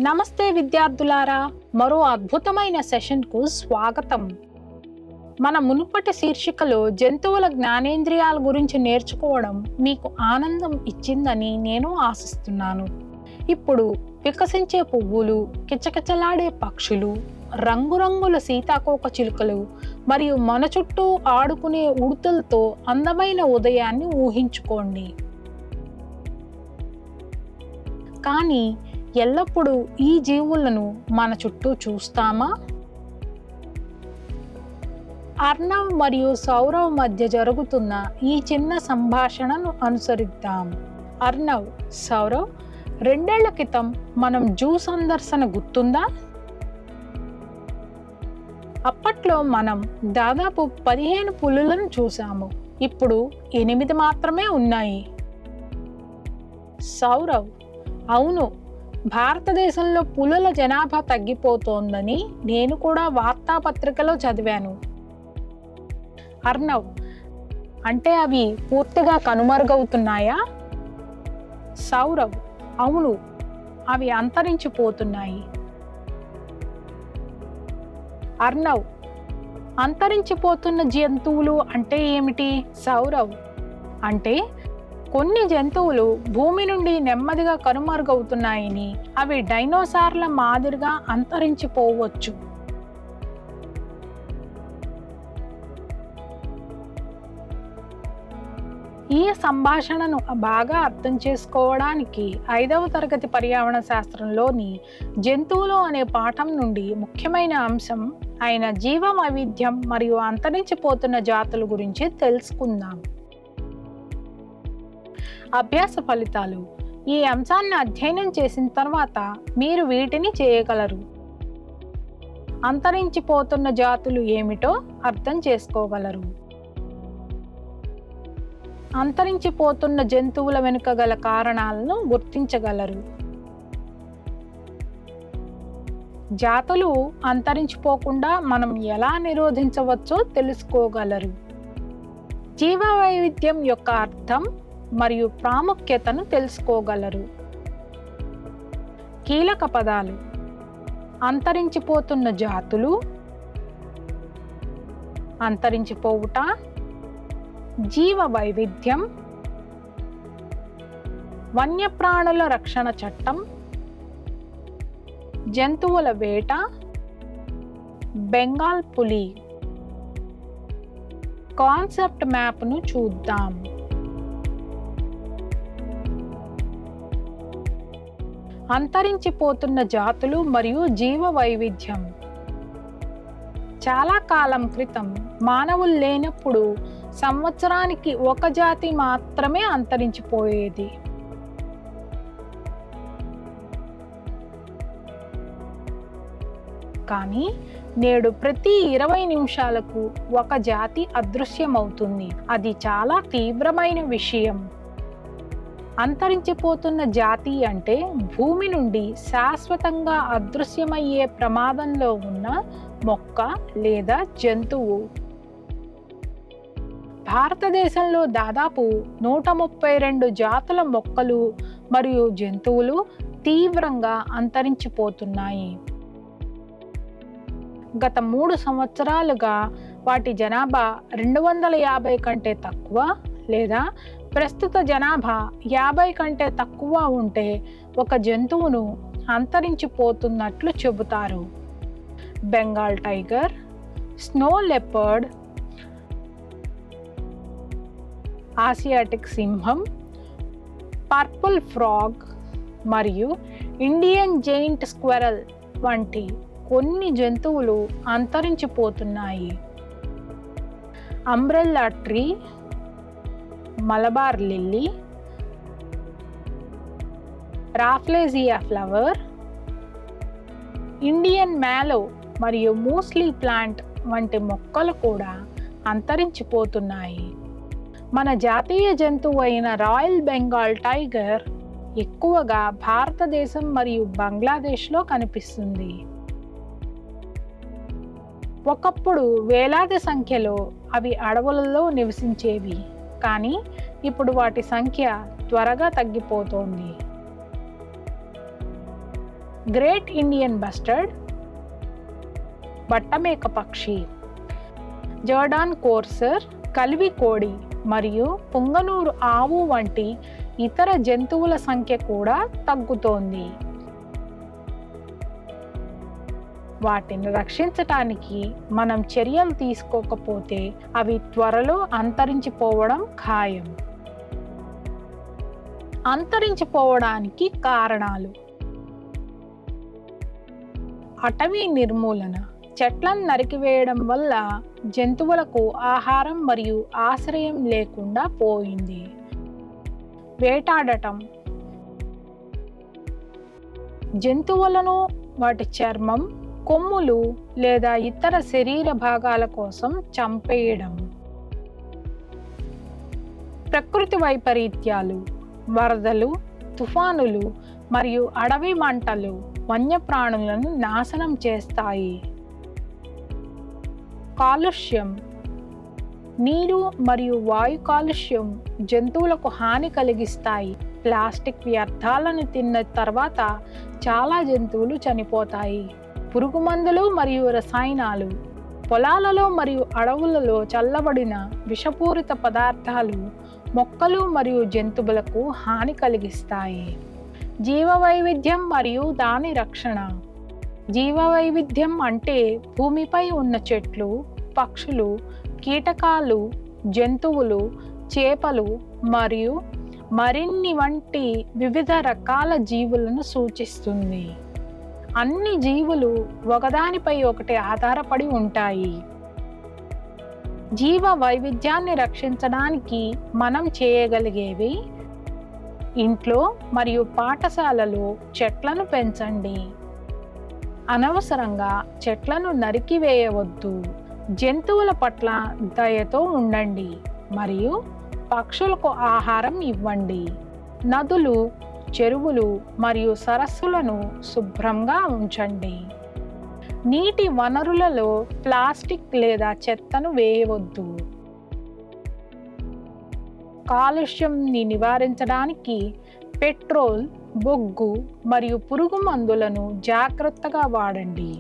నమస్తే విద్యార్థులారా, మరో అద్భుతమైన సెషన్కు స్వాగతం. మన మునుపటి శీర్షికలో జంతువుల జ్ఞానేంద్రియాల గురించి నేర్చుకోవడం మీకు ఆనందం ఇచ్చిందని నేను ఆశిస్తున్నాను. ఇప్పుడు వికసించే పువ్వులు, కిచకిచలాడే పక్షులు, రంగురంగుల సీతాకోక చిలుకలు మరియు మన చుట్టూ ఆడుకునే ఉడుతలతో అందమైన ఉదయాన్ని ఊహించుకోండి. కానీ ఎల్లప్పుడూ ఈ జీవులను మన చుట్టూ చూస్తామా? అర్ణవ్ మరియు సౌరవ్ మధ్య జరుగుతున్న ఈ చిన్న సంభాషణను అనుసరిద్దాం. అర్ణవ్, సౌరవ్, 2 ఏళ్ల క్రితం మనం జూ సందర్శన గుర్తుందా? అప్పట్లో మనం దాదాపు 15 పులులను చూసాము. ఇప్పుడు 8 మాత్రమే ఉన్నాయి. సౌరవ్: అవును, భారతదేశంలో పులుల జనాభా తగ్గిపోతోందని నేను కూడా వార్తాపత్రికలో చదివాను. అర్ణవ్: అంటే అవి పూర్తిగా కనుమరుగవుతున్నాయా? సౌరవ్: అవును, అవి అంతరించిపోతున్నాయి. అర్ణవ్: అంతరించిపోతున్న జంతువులు అంటే ఏమిటి? సౌరవ్: అంటే కొన్ని జంతువులు భూమి నుండి నెమ్మదిగా కనుమరుగవుతున్నాయని, అవి డైనోసార్ల మాదిరిగా అంతరించిపోవచ్చు. ఈ సంభాషణను బాగా అర్థం చేసుకోవడానికి 5వ తరగతి పర్యావరణ శాస్త్రంలోని జంతువులు అనే పాఠం నుండి ముఖ్యమైన అంశం అయిన జీవ వైవిధ్యం మరియు అంతరించిపోతున్న జాతుల గురించి తెలుసుకుందాం. అభ్యాస ఫలితాలు: ఈ అంశాన్ని అధ్యయనం చేసిన తర్వాత మీరు వీటిని చేయగలరు. అంతరించిపోతున్న జాతులు ఏమిటో అర్థం చేసుకోగలరు. అంతరించిపోతున్న జంతువుల వెనుక గల కారణాలను గుర్తించగలరు. జాతులు అంతరించిపోకుండా మనం ఎలా నిరోధించవచ్చో తెలుసుకోగలరు. జీవ వైవిధ్యం యొక్క అర్థం మరియు ప్రాముఖ్యతను తెలుసుకోగలరు. కీలక పదాలు: అంతరించిపోతున్న జాతులు, అంతరించిపోవుట, జీవ వైవిధ్యం, వన్యప్రాణుల రక్షణ చట్టం, జంతువుల వేట, బెంగాల్ పులి. కాన్సెప్ట్ మ్యాప్ను చూద్దాం. అంతరించిపోతున్న జాతులు మరియు జీవ వైవిధ్యం. చాలా కాలం క్రితం మానవులు లేనప్పుడు సంవత్సరానికి ఒక జాతి మాత్రమే అంతరించిపోయేది. కానీ నేడు ప్రతి 20 నిమిషాలకు ఒక జాతి అదృశ్యమవుతుంది. అది చాలా తీవ్రమైన విషయం. అంతరించిపోతున్న జాతి అంటే భూమి నుండి శాశ్వతంగా అదృశ్యమయ్యే ప్రమాదంలో ఉన్న మొక్క లేదా జంతువు. భారతదేశంలో దాదాపు 132 జాతుల మొక్కలు మరియు జంతువులు తీవ్రంగా అంతరించిపోతున్నాయి. గత 3 సంవత్సరాలుగా వాటి జనాభా 250 కంటే తక్కువ లేదా ప్రస్తుత జనాభా 50 కంటే తక్కువ ఉంటే ఒక జంతువును అంతరించిపోతున్నట్లు చెబుతారు. Bengal tiger, snow leopard, Asiatic సింహం, పర్పుల్ ఫ్రాగ్ మరియు ఇండియన్ జైంట్ స్క్వెరల్ వంటి కొన్ని జంతువులు అంతరించిపోతున్నాయి. Umbrella tree, Malabar lily, rafflesia flower, Indian mallow మరియు మూస్లీ ప్లాంట్ వంటి మొక్కలు కూడా అంతరించిపోతున్నాయి. మన జాతీయ జంతువు అయిన రాయల్ బెంగాల్ టైగర్ ఎక్కువగా భారతదేశం మరియు బంగ్లాదేశ్లో కనిపిస్తుంది. ఒకప్పుడు వేలాది సంఖ్యలో అవి అడవులలో నివసించేవి, కానీ ఇప్పుడు వాటి సంఖ్య త్వరగా తగ్గిపోతోంది. గ్రేట్ ఇండియన్ బస్టర్డ్, బట్టమేక పక్షి, జర్డాన్ కోర్సర్, కలివి కోడి మరియు పుంగనూరు ఆవు వంటి ఇతర జంతువుల సంఖ్య కూడా తగ్గుతోంది. వాటిని రక్షించటానికి మనం చర్యలు తీసుకోకపోతే అవి త్వరలో అంతరించిపోవడం ఖాయం. అంతరించిపోవడానికి కారణాలు: అటవీ నిర్మూలన. చెట్లను నరికివేయడం వల్ల జంతువులకు ఆహారం మరియు ఆశ్రయం లేకుండా పోయింది. వేటాడటం. జంతువులను వాటి చర్మం, కొమ్ములు లేదా ఇతర శరీర భాగాల కోసం చంపేయడం. ప్రకృతి వైపరీత్యాలు. వరదలు, తుఫానులు మరియు అడవి మంటలు వన్యప్రాణులను నాశనం చేస్తాయి. కాలుష్యం. నీరు మరియు వాయు కాలుష్యం జంతువులకు హాని కలిగిస్తాయి. ప్లాస్టిక్ వ్యర్థాలను తిన్న తర్వాత చాలా జంతువులు చనిపోతాయి. పురుగు మందులు మరియు రసాయనాలు. పొలాలలో మరియు అడవులలో చల్లబడిన విషపూరిత పదార్థాలు మొక్కలు మరియు జంతువులకు హాని కలిగిస్తాయి. జీవ వైవిధ్యం మరియు దాని రక్షణ. జీవ వైవిధ్యం అంటే భూమిపై ఉన్న చెట్లు, పక్షులు, కీటకాలు, జంతువులు, చేపలు మరియు మరిన్ని వంటి వివిధ రకాల జీవులను సూచిస్తుంది. అన్ని జీవులు ఒకదానిపై ఒకటి ఆధారపడి ఉంటాయి. జీవ వైవిధ్యాన్ని రక్షించడానికి మనం చేయగలిగేవి: ఇంట్లో మరియు పాఠశాలలో చెట్లను పెంచండి. అనవసరంగా చెట్లను నరికివేయవద్దు. జంతువుల పట్ల దయతో ఉండండి మరియు పక్షులకు ఆహారం ఇవ్వండి. నదులు, చెరువులు మరియు సరస్సులను శుభ్రంగా ఉంచండి. నీటి వనరులలో ప్లాస్టిక్ లేదా చెత్తను వేయవద్దు. కాలుష్యంని నివారించడానికి పెట్రోల్, బొగ్గు మరియు పురుగు మందులను జాగ్రత్తగా వాడండి.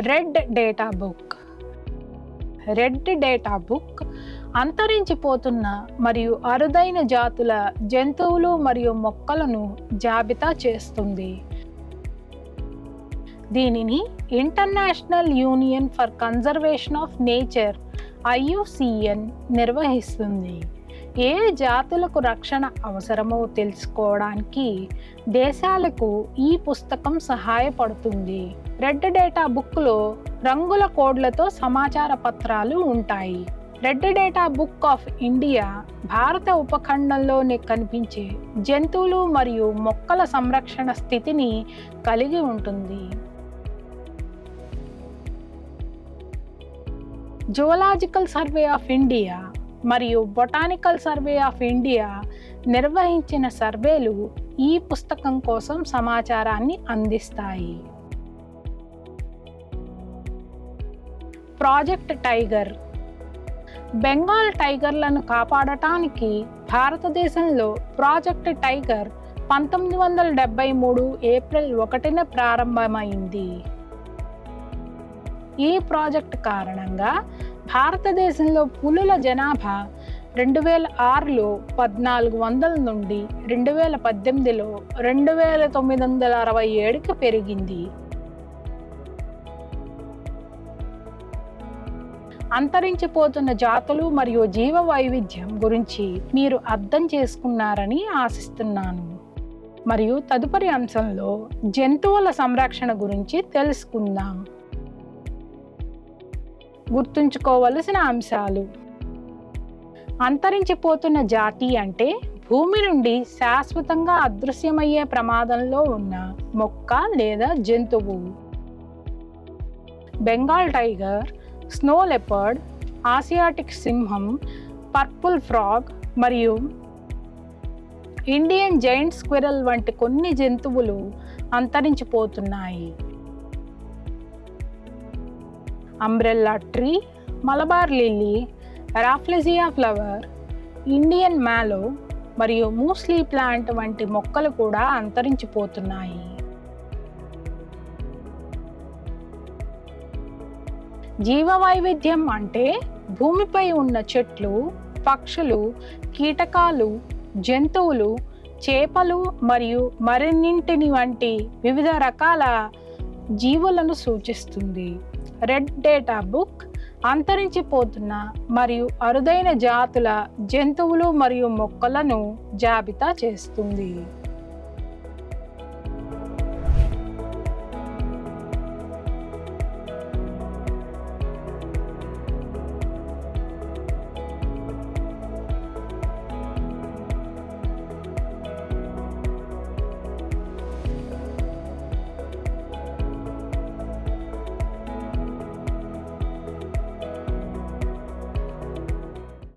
Red data book. Red data book అంతరించిపోతున్న మరియు అరుదైన జాతుల జంతువులు మరియు మొక్కలను జాబితా చేస్తుంది. దీనిని international union for conservation of nature IUCN నిర్వహిస్తుంది. ఏ జాతులకు రక్షణ అవసరమో తెలుసుకోవడానికి దేశాలకు ఈ పుస్తకం సహాయపడుతుంది. రెడ్ డేటా బుక్లో రంగుల కోడ్లతో సమాచార పత్రాలు ఉంటాయి. Red data book of India భారత ఉపఖండంలోనే కనిపించే జంతువులు మరియు మొక్కల సంరక్షణ స్థితిని కలిగి ఉంటుంది. జువలాజికల్ సర్వే ఆఫ్ ఇండియా మరియు బొటానికల్ సర్వే ఆఫ్ ఇండియా నిర్వహించిన సర్వేలు ఈ పుస్తకం కోసం సమాచారాన్ని అందిస్తాయి. Project tiger. బెంగాల్ టైగర్లను కాపాడటానికి భారతదేశంలో ప్రాజెక్ట్ టైగర్ 1973 ఏప్రిల్ 1న ప్రారంభమైంది. ఈ ప్రాజెక్ట్ కారణంగా భారతదేశంలో పులుల జనాభా 2006లో 1400 నుండి 2018లో 2967కి పెరిగింది. అంతరించిపోతున్న జాతులు మరియు జీవ వైవిధ్యం గురించి మీరు అర్థం చేసుకున్నారని ఆశిస్తున్నాను. మరియు తదుపరి అంశంలో జంతువుల సంరక్షణ గురించి తెలుసుకుందాం. గుర్తుంచుకోవలసిన అంశాలు: అంతరించిపోతున్న జాతి అంటే భూమి నుండి శాశ్వతంగా అదృశ్యమయ్యే ప్రమాదంలో ఉన్న మొక్క లేదా జంతువు. Bengal tiger, snow leopard, Asiatic సింహం, పర్పుల్ ఫ్రాగ్ మరియు ఇండియన్ జైంట్ స్క్విరల్ వంటి కొన్ని జంతువులు అంతరించిపోతున్నాయి. Umbrella tree, Malabar lily, rafflesia flower, Indian mallow, మరియు మూస్లీ ప్లాంట్ వంటి మొక్కలు కూడా అంతరించిపోతున్నాయి. జీవ వైవిధ్యం అంటే భూమిపై ఉన్న చెట్లు, పక్షులు, కీటకాలు, జంతువులు, చేపలు మరియు మరిన్నింటిని వంటి వివిధ రకాల జీవులను సూచిస్తుంది. రెడ్ డేటా బుక్ అంతరించిపోతున్న మరియు అరుదైన జాతుల జంతువులు మరియు మొక్కలను జాబితా చేస్తుంది.